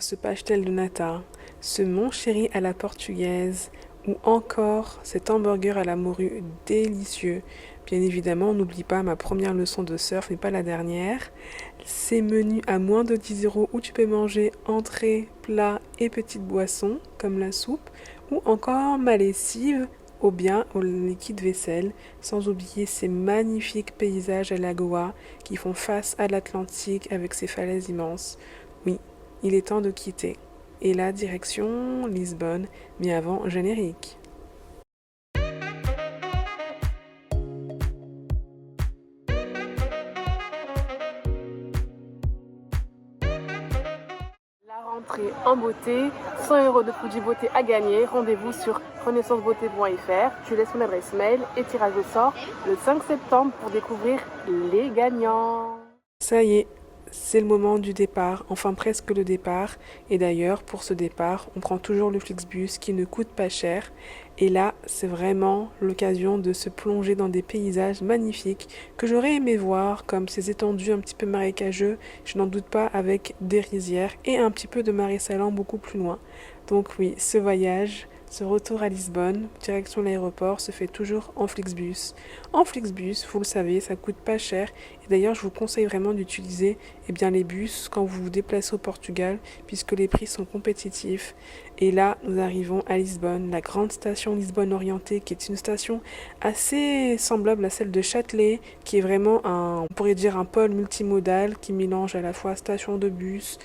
Ce pastel de nata, ce mon chéri à la portugaise, ou encore cet hamburger à la morue délicieux. Bien évidemment, n'oublie pas ma première leçon de surf, mais pas la dernière. Ces menus à moins de 10 euros où tu peux manger entrée, plat et petites boissons, comme la soupe, ou encore ma lessive ou bien au liquide vaisselle, sans oublier ces magnifiques paysages à la Goa qui font face à l'Atlantique avec ses falaises immenses. Oui, il est temps de quitter. Et là, direction Lisbonne, mais avant, générique. La rentrée en beauté, 100 euros de Fuji Beauté à gagner. Rendez-vous sur renaissancebeauté.fr. Tu laisses mon adresse mail et tirage au sort le 5 septembre pour découvrir les gagnants. Ça y est, c'est le moment du départ, enfin presque le départ. Et d'ailleurs, pour ce départ, on prend toujours le Flixbus qui ne coûte pas cher. Et là, c'est vraiment l'occasion de se plonger dans des paysages magnifiques que j'aurais aimé voir, comme ces étendues un petit peu marécageux, je n'en doute pas, avec des rizières et un petit peu de marais salants beaucoup plus loin. Donc oui, ce voyage, ce retour à Lisbonne, direction l'aéroport, se fait toujours en Flixbus. En Flixbus, vous le savez, ça coûte pas cher. Et d'ailleurs, je vous conseille vraiment d'utiliser les bus quand vous vous déplacez au Portugal, puisque les prix sont compétitifs. Et là, nous arrivons à Lisbonne, la grande station Lisbonne Orientée, qui est une station assez semblable à celle de Châtelet, qui est vraiment on pourrait dire un pôle multimodal qui mélange à la fois station de bus,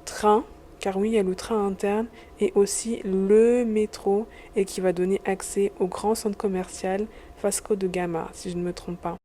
train, car oui, il y a le train interne et aussi le métro et qui va donner accès au grand centre commercial Vasco de Gama, si je ne me trompe pas.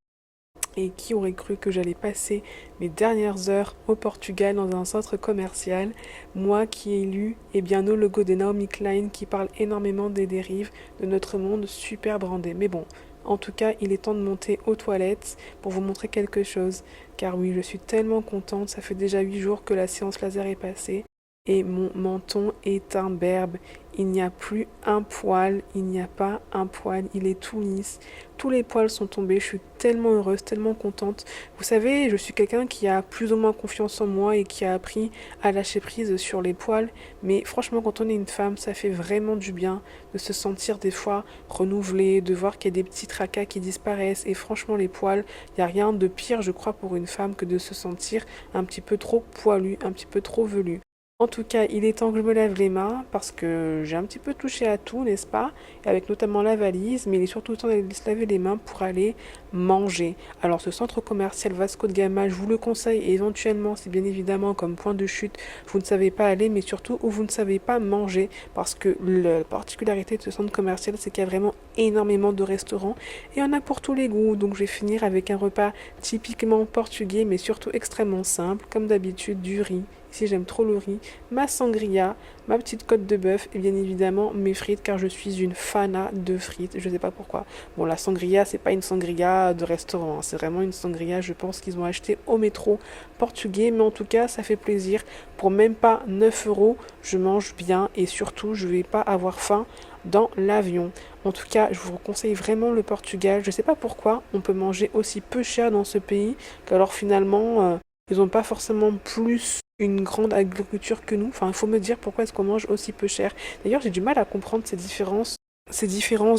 Et qui aurait cru que j'allais passer mes dernières heures au Portugal dans un centre commercial, moi qui ai lu nos logos de Naomi Klein qui parlent énormément des dérives de notre monde super brandé. Mais bon, en tout cas, il est temps de monter aux toilettes pour vous montrer quelque chose. Car oui, je suis tellement contente, ça fait déjà 8 jours que la séance laser est passée. Et mon menton est imberbe. Il n'y a plus un poil, il n'y a pas un poil, il est tout lisse. Tous les poils sont tombés, je suis tellement heureuse, tellement contente. Vous savez, je suis quelqu'un qui a plus ou moins confiance en moi et qui a appris à lâcher prise sur les poils. Mais franchement, quand on est une femme, ça fait vraiment du bien de se sentir des fois renouvelée, de voir qu'il y a des petits tracas qui disparaissent. Et franchement, les poils, il n'y a rien de pire, je crois, pour une femme que de se sentir un petit peu trop poilue, un petit peu trop velue. En tout cas, il est temps que je me lave les mains parce que j'ai un petit peu touché à tout, n'est-ce pas? Avec notamment la valise, mais il est surtout temps d'aller se laver les mains pour aller manger. Alors, ce centre commercial Vasco de Gama, je vous le conseille et éventuellement, c'est bien évidemment comme point de chute, vous ne savez pas aller, mais surtout où vous ne savez pas manger parce que la particularité de ce centre commercial, c'est qu'il y a vraiment énormément de restaurants et il y en a pour tous les goûts. Donc, je vais finir avec un repas typiquement portugais, mais surtout extrêmement simple, comme d'habitude, du riz. Ici, j'aime trop le riz, ma sangria, ma petite côte de bœuf et bien évidemment mes frites car je suis une fana de frites, je sais pas pourquoi. Bon, la sangria, c'est pas une sangria de restaurant, hein, c'est vraiment une sangria, je pense qu'ils ont acheté au métro portugais, mais en tout cas, ça fait plaisir. Pour même pas 9 euros, je mange bien et surtout, je vais pas avoir faim dans l'avion. En tout cas, je vous conseille vraiment le Portugal. Je sais pas pourquoi on peut manger aussi peu cher dans ce pays, qu'alors finalement, ils n'ont pas forcément plus une grande agriculture que nous. Enfin, il faut me dire pourquoi est-ce qu'on mange aussi peu cher. D'ailleurs, j'ai du mal à comprendre ces différences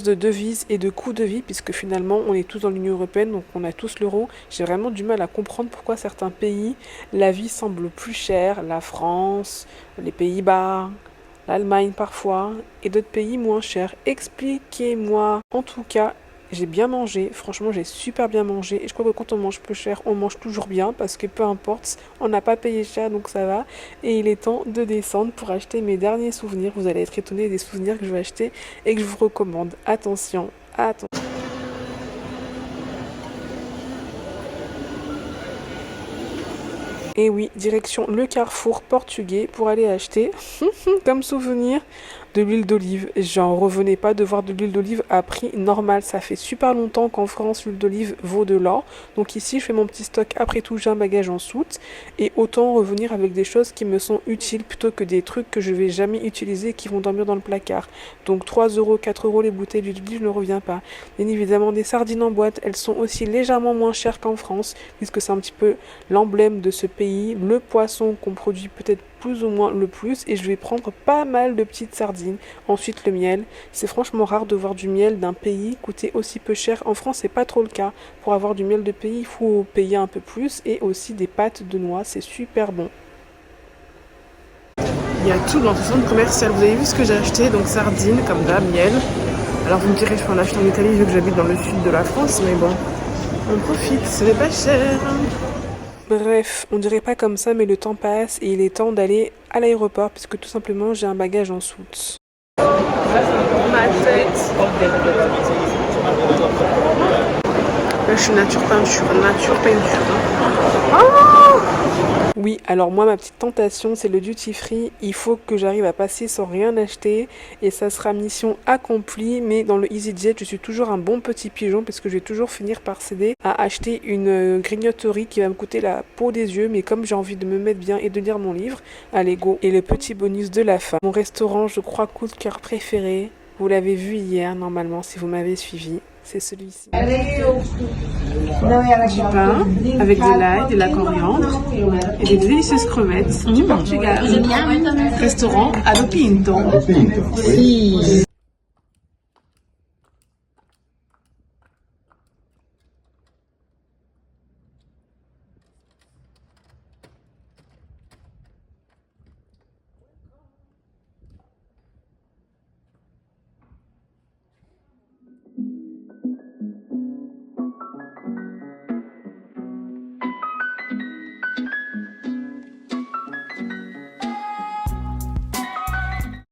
de devises et de coûts de vie, puisque finalement, on est tous dans l'Union européenne, donc on a tous l'euro. J'ai vraiment du mal à comprendre pourquoi certains pays, la vie semble plus chère. La France, les Pays-Bas, l'Allemagne parfois, et d'autres pays moins chers. Expliquez-moi. En tout cas, j'ai bien mangé, franchement j'ai super bien mangé et je crois que quand on mange peu cher, on mange toujours bien parce que peu importe, on n'a pas payé cher donc ça va. Et il est temps de descendre pour acheter mes derniers souvenirs. Vous allez être étonnés des souvenirs que je vais acheter et que je vous recommande. Attention, attention. Et oui, direction le carrefour portugais pour aller acheter, comme souvenir, de l'huile d'olive. J'en revenais pas de voir de l'huile d'olive à prix normal. Ça fait super longtemps qu'en France, l'huile d'olive vaut de l'or. Donc ici, je fais mon petit stock. Après tout, j'ai un bagage en soute. Et autant revenir avec des choses qui me sont utiles plutôt que des trucs que je vais jamais utiliser et qui vont dormir dans le placard. Donc 3 euros, 4 euros les bouteilles d'huile d'olive, je ne reviens pas. Bien évidemment, des sardines en boîte, elles sont aussi légèrement moins chères qu'en France, puisque c'est un petit peu l'emblème de ce pays pays, le poisson qu'on produit peut-être plus ou moins le plus, et je vais prendre pas mal de petites sardines. Ensuite le miel, c'est franchement rare de voir du miel d'un pays coûter aussi peu cher. En France c'est pas trop le cas, pour avoir du miel de pays il faut payer un peu plus, et aussi des pâtes de noix, c'est super bon. Il y a tout dans ce centre commercial. Vous avez vu ce que j'ai acheté? Donc sardines, comme d'hab, miel. Alors vous me direz, je peux en acheter en Italie vu que j'habite dans le sud de la France, mais bon, on profite, ce n'est pas cher. Bref, on dirait pas comme ça, mais le temps passe et il est temps d'aller à l'aéroport puisque tout simplement j'ai un bagage en soute. Ça c'est pour ma tête. Là je suis nature peinture. Oh! Oui, alors moi ma petite tentation c'est le duty free, il faut que j'arrive à passer sans rien acheter et ça sera mission accomplie, mais dans le EasyJet je suis toujours un bon petit pigeon parce que je vais toujours finir par céder à acheter une grignoterie qui va me coûter la peau des yeux, mais comme j'ai envie de me mettre bien et de lire mon livre, allez go. Et le petit bonus de la fin, mon restaurant je crois coup de cœur préféré, vous l'avez vu hier normalement si vous m'avez suivi. C'est celui-ci. Du pain avec de l'ail, de la coriandre et des délicieuses crevettes du Portugal. Restaurant Ado Pinto. Sì.